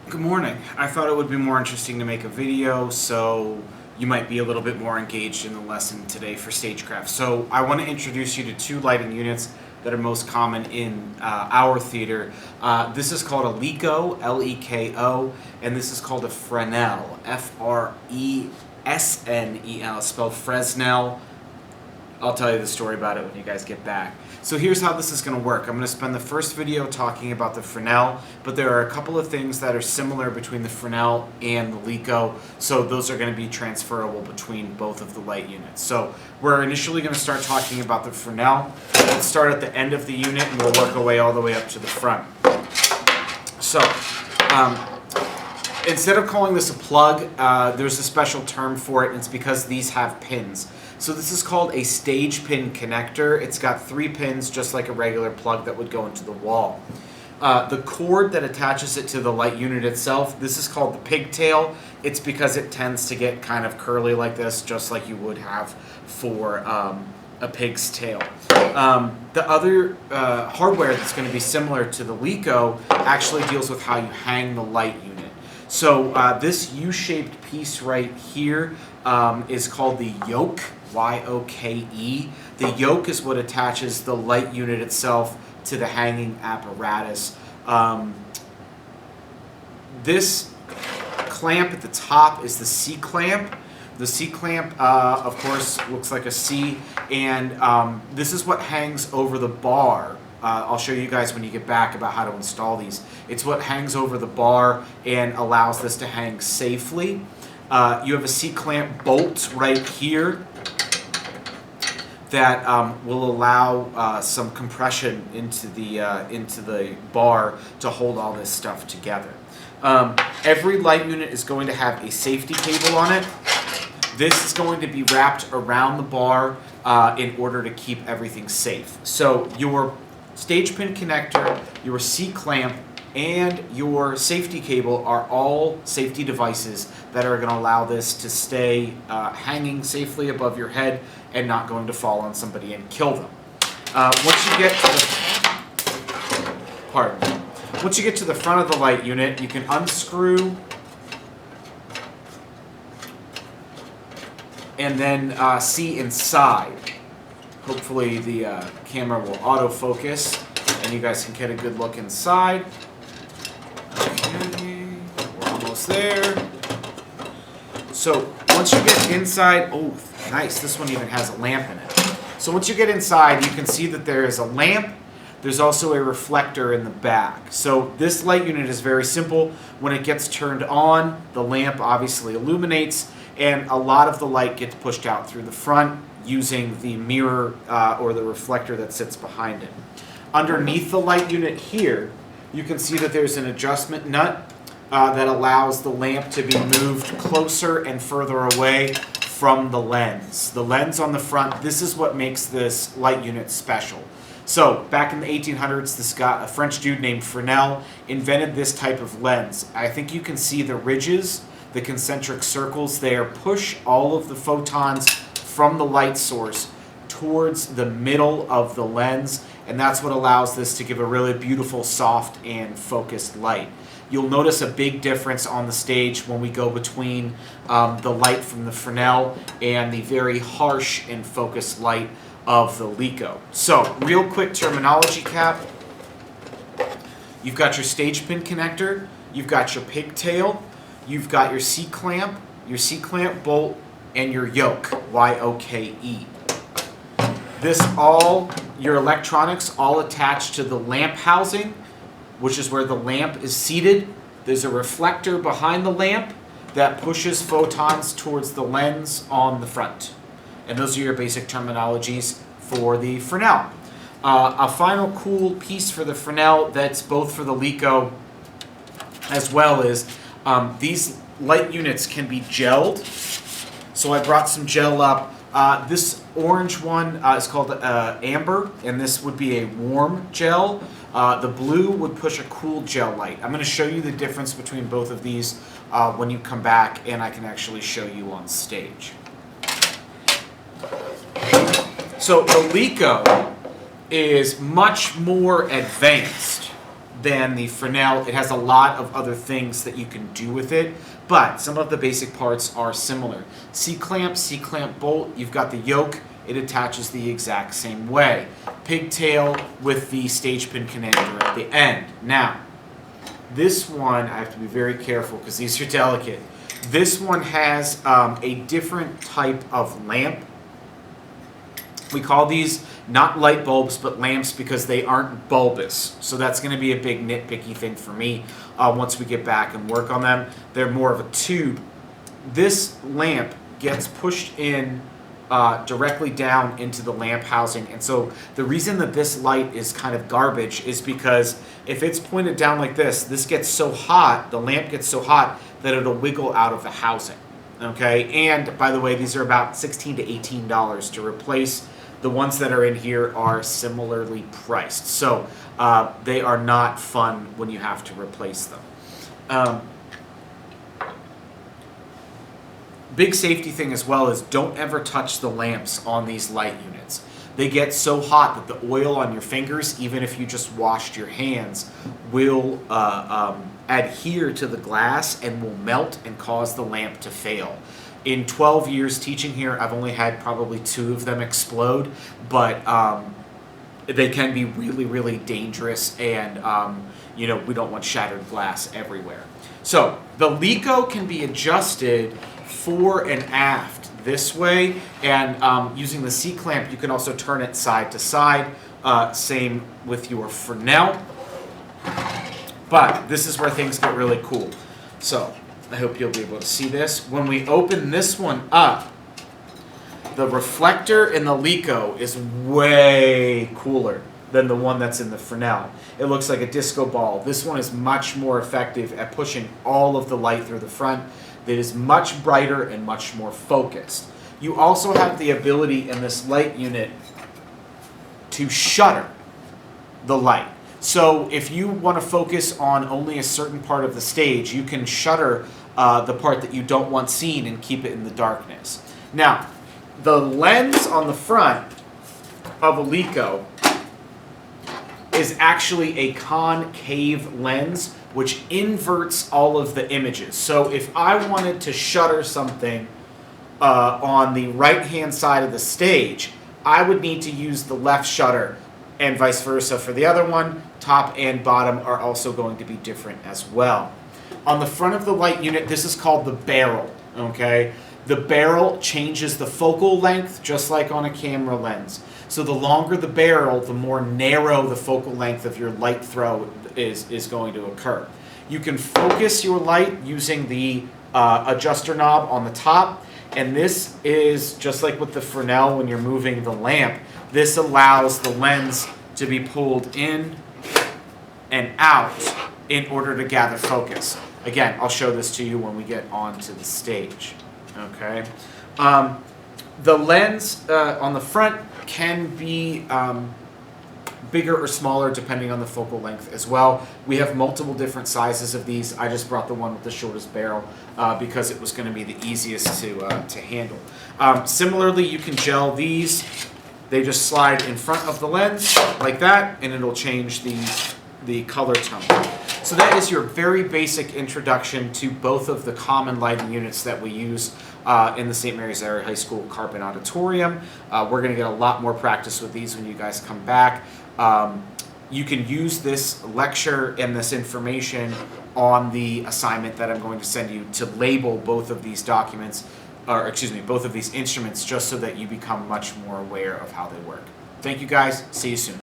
Good morning. I thought it would be more interesting to make a video so you might be a little bit more engaged in the lesson today for stagecraft. So I want to introduce you to two lighting units that are most common in our theater. This is called a Leko, L-E-K-O, and this is called a Fresnel, F-R-E-S-N-E-L, spelled Fresnel. I'll tell you the story about it when you guys get back. So here's how this is going to work. I'm going to spend the first video talking about the Fresnel, but there are a couple of things that are similar between the Fresnel and the Leko, so those are going to be transferable between both of the light units. So we're initially going to start talking about the Fresnel. Let's start at the end of the unit and we'll work our way all the way up to the front. So instead of calling this a plug, there's a special term for it, and it's because these have pins. So this is called a stage pin connector. It's got 3 pins, just like a regular plug that would go into the wall. The cord that attaches it to the light unit itself, this is called the pigtail. It's because it tends to get kind of curly like this, just like you would have for a pig's tail. The other hardware that's going to be similar to the Leko actually deals with how you hang the light unit. So this U-shaped piece right here is called the yoke, Y-O-K-E. The yoke is what attaches the light unit itself to the hanging apparatus. This clamp at the top is the C-clamp. The C-clamp, of course, looks like a C, and this is what hangs over the bar. I'll show you guys when you get back about how to install these. It's what hangs over the bar and allows this to hang safely. You have a C-clamp bolt right here that will allow some compression into the bar to hold all this stuff together. Every light unit is going to have a safety cable on it. This is going to be wrapped around the bar in order to keep everything safe. So your stage pin connector, your C-clamp, and your safety cable are all safety devices that are going to allow this to stay hanging safely above your head and not going to fall on somebody and kill them. Once you get to the front of the light unit, you can unscrew and then see inside. Hopefully the camera will autofocus and you guys can get a good look inside. Okay, we're almost there. So once you get inside, oh nice, this one even has a lamp in it. So once you get inside, you can see that there is a lamp. There's also a reflector in the back. So this light unit is very simple. When it gets turned on, the lamp obviously illuminates, and a lot of the light gets pushed out through the front using the mirror or the reflector that sits behind it. Underneath the light unit here, you can see that there's an adjustment nut that allows the lamp to be moved closer and further away from the lens. The lens on the front, this is what makes this light unit special. So back in the 1800s, a French dude named Fresnel invented this type of lens. I think you can see the ridges, the concentric circles there, push all of the photons from the light source towards the middle of the lens, and that's what allows this to give a really beautiful, soft, and focused light. You'll notice a big difference on the stage when we go between the light from the Fresnel and the very harsh and focused light of the Leko. So, real quick terminology cap. You've got your stage pin connector, you've got your pigtail, you've got your C-clamp bolt, and your yoke, Y-O-K-E. Your electronics all attached to the lamp housing, which is where the lamp is seated. There's a reflector behind the lamp that pushes photons towards the lens on the front. And those are your basic terminologies for the Fresnel. A final cool piece for the Fresnel that's both for the Leko as well is these light units can be gelled. So I brought some gel up. This orange one is called amber, and this would be a warm gel. The blue would push a cool gel light. I'm going to show you the difference between both of these when you come back, and I can actually show you on stage. So the Leko is much more advanced than the Fresnel. It has a lot of other things that you can do with it, but some of the basic parts are similar. C-clamp bolt, you've got the yoke, it attaches the exact same way. Pigtail with the stage pin connector at the end. Now, this one, I have to be very careful because these are delicate. This one has a different type of lamp. We call these not light bulbs, but lamps because they aren't bulbous. So that's going to be a big nitpicky thing for me once we get back and work on them. They're more of a tube. This lamp gets pushed in directly down into the lamp housing. And so the reason that this light is kind of garbage is because if it's pointed down like this gets so hot, the lamp gets so hot that it'll wiggle out of the housing. Okay, and by the way, these are about $16 to $18 to replace. The ones that are in here are similarly priced. So they are not fun when you have to replace them. Big safety thing as well is don't ever touch the lamps on these light units. They get so hot that the oil on your fingers, even if you just washed your hands, will adhere to the glass and will melt and cause the lamp to fail. In 12 years teaching here, I've only had probably 2 of them explode, but they can be really, really dangerous, and we don't want shattered glass everywhere. So the Leko can be adjusted fore and aft this way, and using the C-clamp, you can also turn it side to side. Same with your Fresnel. But this is where things get really cool. So I hope you'll be able to see this. When we open this one up, the reflector in the Leko is way cooler than the one that's in the Fresnel. It looks like a disco ball. This one is much more effective at pushing all of the light through the front. It is much brighter and much more focused. You also have the ability in this light unit to shutter the light. So if you want to focus on only a certain part of the stage, you can shutter the part that you don't want seen and keep it in the darkness. Now, the lens on the front of a Leko is actually a concave lens which inverts all of the images. So if I wanted to shutter something on the right-hand side of the stage, I would need to use the left shutter, and vice versa for the other one. Top and bottom are also going to be different as well. On the front of the light unit, this is called the barrel, okay? The barrel changes the focal length just like on a camera lens. So the longer the barrel, the more narrow the focal length of your light throw is going to occur. You can focus your light using the adjuster knob on the top, and this is just like with the Fresnel when you're moving the lamp. This allows the lens to be pulled in and out in order to gather focus. Again, I'll show this to you when we get onto the stage. Okay. The lens on the front can be bigger or smaller depending on the focal length as well. We have multiple different sizes of these. I just brought the one with the shortest barrel because it was going to be the easiest to handle. Similarly, you can gel these. They just slide in front of the lens like that, and it'll change the color tone. So that is your very basic introduction to both of the common lighting units that we use in the St. Mary's Area High School Carpet Auditorium. We're going to get a lot more practice with these when you guys come back. You can use this lecture and this information on the assignment that I'm going to send you to label both of these documents, or excuse me, both of these instruments, just so that you become much more aware of how they work. Thank you guys. See you soon.